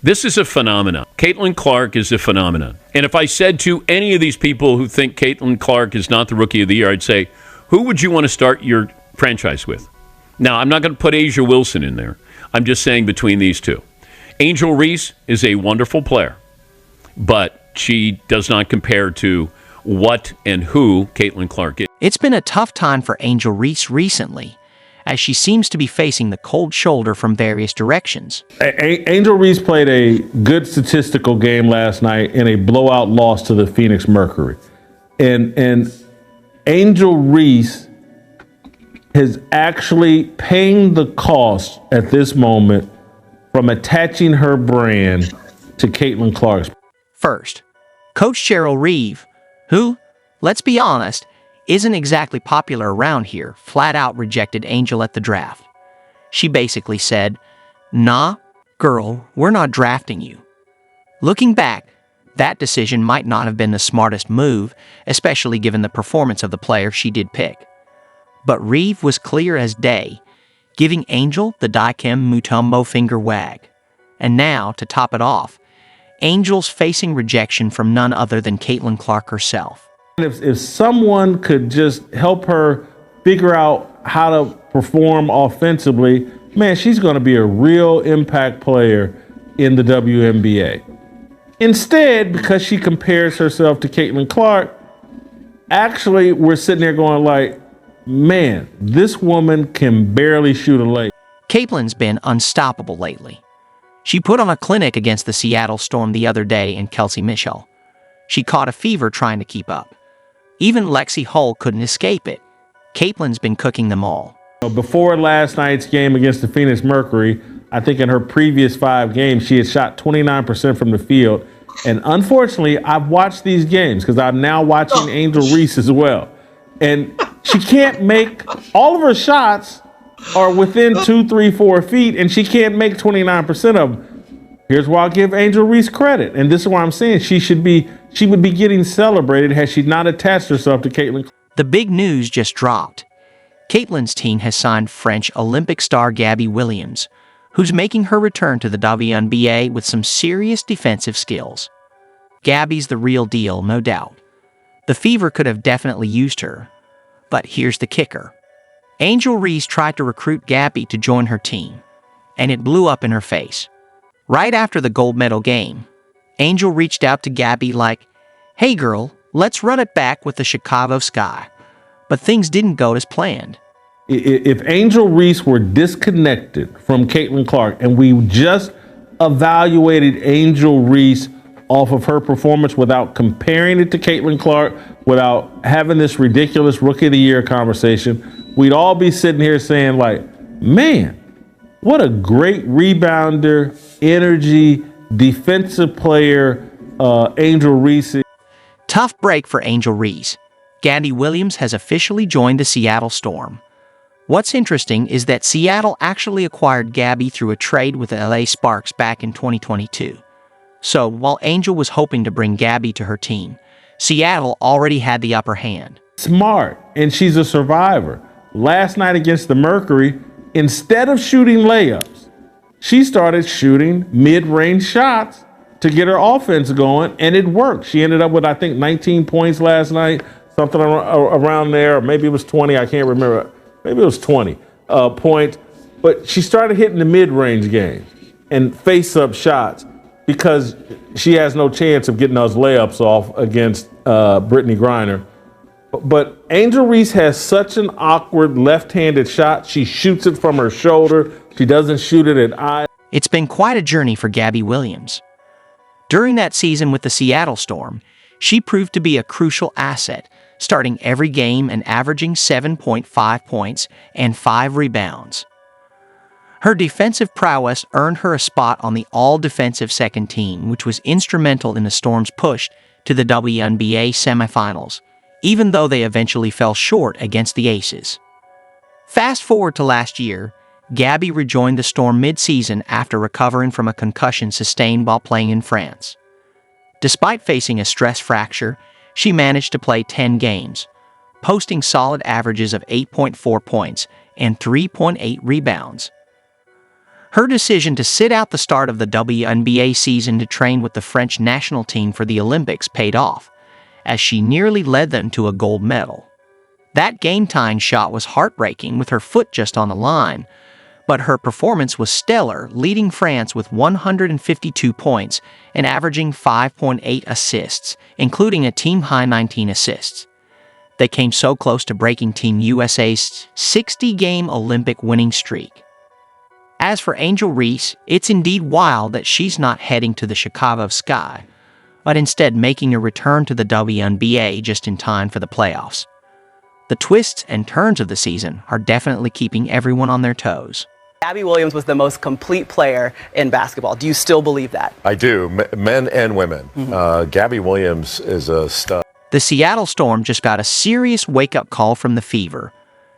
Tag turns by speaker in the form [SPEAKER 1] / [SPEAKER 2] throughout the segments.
[SPEAKER 1] This is a phenomenon. Caitlyn Clark is a phenomenon. And if I said to any of these people who think Caitlyn Clark is not the Rookie of the Year, I'd say, who would you want to start your franchise with? Now, I'm not going to put A'ja Wilson in there. I'm just saying between these two. Angel Reese is a wonderful player, but she does not compare to what and who Caitlyn Clark is.
[SPEAKER 2] It's been a tough time for Angel Reese recently, as she seems to be facing the cold shoulder from various directions.
[SPEAKER 3] Angel Reese played a good statistical game last night in a blowout loss to the Phoenix Mercury. And Angel Reese is actually paying the cost at this moment from attaching her brand to Caitlyn Clark's.
[SPEAKER 2] First, Coach Cheryl Reeve, who, let's be honest, isn't exactly popular around here, flat out rejected Angel at the draft. She basically said, "Nah, girl, we're not drafting you." Looking back, that decision might not have been the smartest move, especially given the performance of the player she did pick. But Reeve was clear as day, giving Angel the Daikem Mutombo finger wag. And now, to top it off, Angel's facing rejection from none other than Caitlyn Clark herself.
[SPEAKER 3] If someone could just help her figure out how to perform offensively, man, she's going to be a real impact player in the WNBA. Instead, because she compares herself to Caitlyn Clark, actually, we're sitting there going like, man, this woman can barely shoot a layup.
[SPEAKER 2] Caitlyn's been unstoppable lately. She put on a clinic against the Seattle Storm the other day in Kelsey Mitchell. She caught a fever trying to keep up. Even Lexi Hull couldn't escape it. Caitlyn's been cooking them all.
[SPEAKER 3] Before last night's game against the Phoenix Mercury, I think in her previous 5 games, she had shot 29% from the field. And unfortunately, I've watched these games because I'm now watching Angel Reese as well. And she can't make, all of her shots are within 2, 3, 4 feet, and she can't make 29% of them. Here's why I'll give Angel Reese credit. And this is why I'm saying she would be getting celebrated had she not attached herself to Caitlyn.
[SPEAKER 2] The big news just dropped. Caitlyn's team has signed French Olympic star Gabby Williams, who's making her return to the WNBA with some serious defensive skills. Gabby's the real deal, no doubt. The Fever could have definitely used her. But here's the kicker. Angel Reese tried to recruit Gabby to join her team, and it blew up in her face. Right after the gold medal game, Angel reached out to Gabby like, "Hey girl, let's run it back with the Chicago Sky." But things didn't go as planned.
[SPEAKER 3] If Angel Reese were disconnected from Caitlyn Clark and we just evaluated Angel Reese off of her performance without comparing it to Caitlyn Clark, without having this ridiculous Rookie of the Year conversation, we'd all be sitting here saying like, man, what a great rebounder, energy, defensive player, Angel Reese.
[SPEAKER 2] Tough break for Angel Reese. Gabby Williams has officially joined the Seattle Storm. What's interesting is that Seattle actually acquired Gabby through a trade with the LA Sparks back in 2022. So, while Angel was hoping to bring Gabby to her team, Seattle already had the upper hand.
[SPEAKER 3] Smart, and she's a survivor. Last night against the Mercury, instead of shooting layups, she started shooting mid-range shots to get her offense going, and it worked. She ended up with, I think, 19 points last night, something around there, or maybe it was 20, I can't remember. Maybe it was 20 points. But she started hitting the mid-range game and face-up shots because she has no chance of getting those layups off against Brittany Griner. But Angel Reese has such an awkward left-handed shot. She shoots it from her shoulder. She doesn't shoot it at eye.
[SPEAKER 2] It's been quite a journey for Gabby Williams. During that season with the Seattle Storm, she proved to be a crucial asset, starting every game and averaging 7.5 points and 5 rebounds. Her defensive prowess earned her a spot on the all-defensive second team, which was instrumental in the Storm's push to the WNBA semifinals, even though they eventually fell short against the Aces. Fast forward to last year, Gabby rejoined the Storm mid-season after recovering from a concussion sustained while playing in France. Despite facing a stress fracture, she managed to play 10 games, posting solid averages of 8.4 points and 3.8 rebounds. Her decision to sit out the start of the WNBA season to train with the French national team for the Olympics paid off, as she nearly led them to a gold medal. That game-tying shot was heartbreaking with her foot just on the line, but her performance was stellar, leading France with 152 points and averaging 5.8 assists, including a team-high 19 assists. They came so close to breaking Team USA's 60-game Olympic winning streak. As for Angel Reese, it's indeed wild that she's not heading to the Chicago Sky, but instead making a return to the WNBA just in time for the playoffs. The twists and turns of the season are definitely keeping everyone on their toes.
[SPEAKER 4] Gabby Williams was the most complete player in basketball. Do you still believe that?
[SPEAKER 5] I do, men and women. Gabby Williams is a stud.
[SPEAKER 2] The Seattle Storm just got a serious wake-up call from the Fever.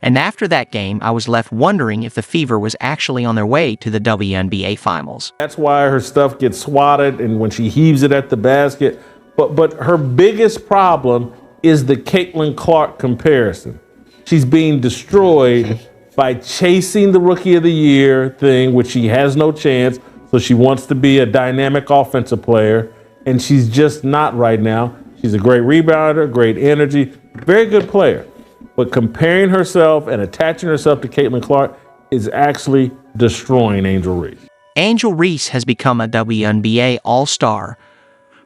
[SPEAKER 2] And after that game, I was left wondering if the Fever was actually on their way to the WNBA Finals.
[SPEAKER 3] That's why her stuff gets swatted and when she heaves it at the basket. But her biggest problem is the Caitlyn Clark comparison. She's being destroyed by chasing the Rookie of the Year thing, which she has no chance. So she wants to be a dynamic offensive player, and she's just not right now. She's a great rebounder, great energy, very good player. But comparing herself and attaching herself to Caitlyn Clark is actually destroying Angel Reese.
[SPEAKER 2] Angel Reese has become a WNBA All-Star,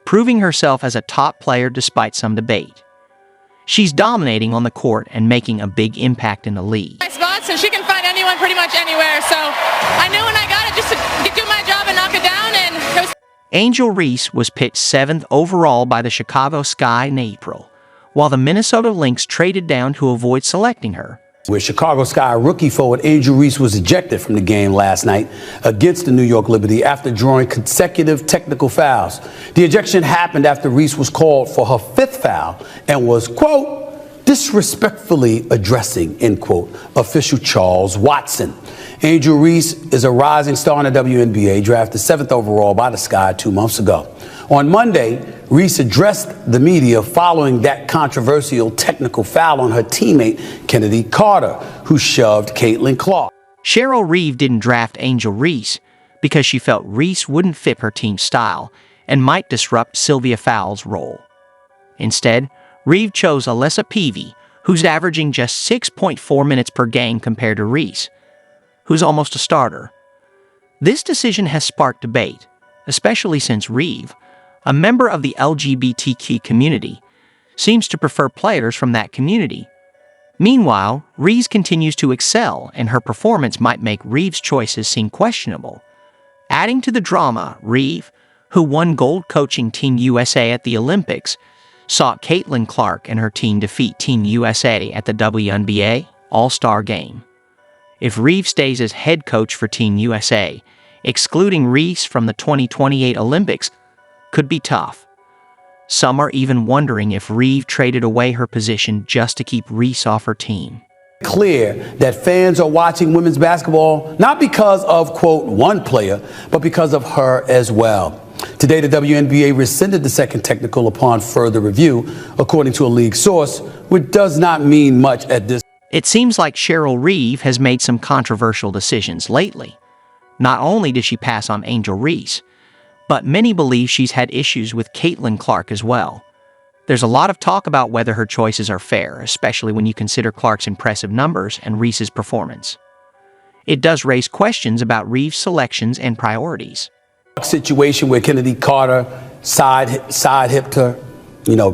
[SPEAKER 2] proving herself as a top player despite some debate. She's dominating on the court and making a big impact in the league.
[SPEAKER 6] My spot, so she can find anyone pretty much anywhere. So I knew when I got it just to do my job and knock it down. And it was
[SPEAKER 2] Angel Reese was picked 7th overall by the Chicago Sky in April, while the Minnesota Lynx traded down to avoid selecting her.
[SPEAKER 7] Where Chicago Sky rookie forward Angel Reese was ejected from the game last night against the New York Liberty after drawing consecutive technical fouls. The ejection happened after Reese was called for her 5th foul and was, quote, disrespectfully addressing, end quote, official Charles Watson. Angel Reese is a rising star in the WNBA, drafted 7th overall by the Sky 2 months ago. On Monday, Reese addressed the media following that controversial technical foul on her teammate, Kennedy Carter, who shoved Caitlyn Clark.
[SPEAKER 2] Cheryl Reeve didn't draft Angel Reese because she felt Reese wouldn't fit her team's style and might disrupt Sylvia Fowles' role. Instead, Reeve chose Alessa Peavy, who's averaging just 6.4 minutes per game compared to Reese, who's almost a starter. This decision has sparked debate, especially since Reeve, a member of the LGBTQ community, seems to prefer players from that community. Meanwhile, Reeve continues to excel, and her performance might make Reeve's choices seem questionable. Adding to the drama, Reeve, who won gold coaching Team USA at the Olympics, saw Caitlyn Clark and her team defeat Team USA at the WNBA All-Star Game. If Reeve stays as head coach for Team USA, excluding Reese from the 2028 Olympics could be tough. Some are even wondering if Reeve traded away her position just to keep Reese off her team.
[SPEAKER 7] Clear that fans are watching women's basketball not because of, quote, one player, but because of her as well. Today, the WNBA rescinded the second technical upon further review, according to a league source, which does not mean much at this.
[SPEAKER 2] It seems like Cheryl Reeve has made some controversial decisions lately. Not only did she pass on Angel Reese, but many believe she's had issues with Caitlyn Clark as well. There's a lot of talk about whether her choices are fair, especially when you consider Clark's impressive numbers and Reese's performance. It does raise questions about Reeve's selections and priorities.
[SPEAKER 7] Situation where Kennedy Carter side hipped her,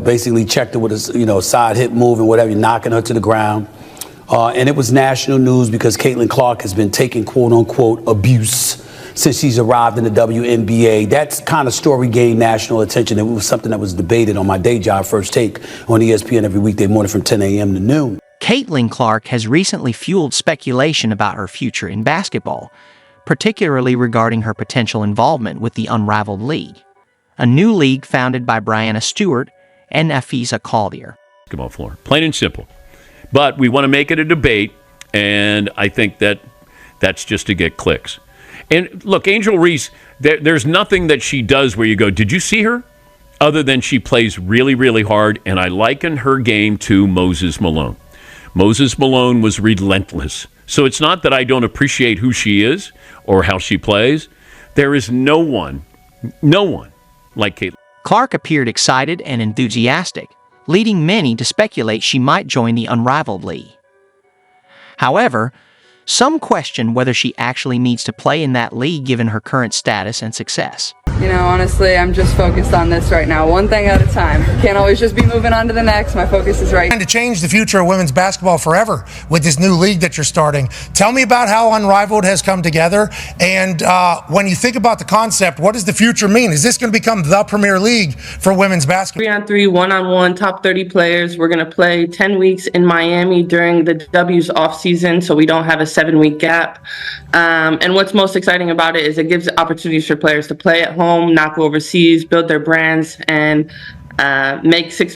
[SPEAKER 7] basically checked her with a, side hip move and whatever, knocking her to the ground. And it was national news because Caitlyn Clark has been taking quote unquote abuse since she's arrived in the WNBA. That kind of story gained national attention. It was something that was debated on my day job, First Take, on ESPN every weekday morning from 10 a.m. to noon.
[SPEAKER 2] Caitlyn Clark has recently fueled speculation about her future in basketball, particularly regarding her potential involvement with the Unraveled League, a new league founded by Brianna Stewart and Afisa Collier.
[SPEAKER 1] Basketball floor, plain and simple. But we want to make it a debate, and I think that's just to get clicks. And look, Angel Reese, there's nothing that she does where you go, did you see her? Other than she plays really, really hard, and I liken her game to Moses Malone. Moses Malone was relentless. So it's not that I don't appreciate who she is or how she plays. There is no one like Caitlyn.
[SPEAKER 2] Clark appeared excited and enthusiastic, leading many to speculate she might join the unrivaled league. However, some question whether she actually needs to play in that league given her current status and success.
[SPEAKER 8] You know, honestly, I'm just focused on this right now, one thing at a time. Can't always just be moving on to the next. My focus is right.
[SPEAKER 9] Trying to change the future of women's basketball forever with this new league that you're starting. Tell me about how Unrivaled has come together, and when you think about the concept, what does the future mean? Is this going to become the premier league for women's basketball?
[SPEAKER 10] 3-on-3, one-on-one, top 30 players. We're going to play 10 weeks in Miami during the W's off season, so we don't have a 7-week gap. And what's most exciting about it is it gives opportunities for players to play at home, not go overseas, build their brands, and make six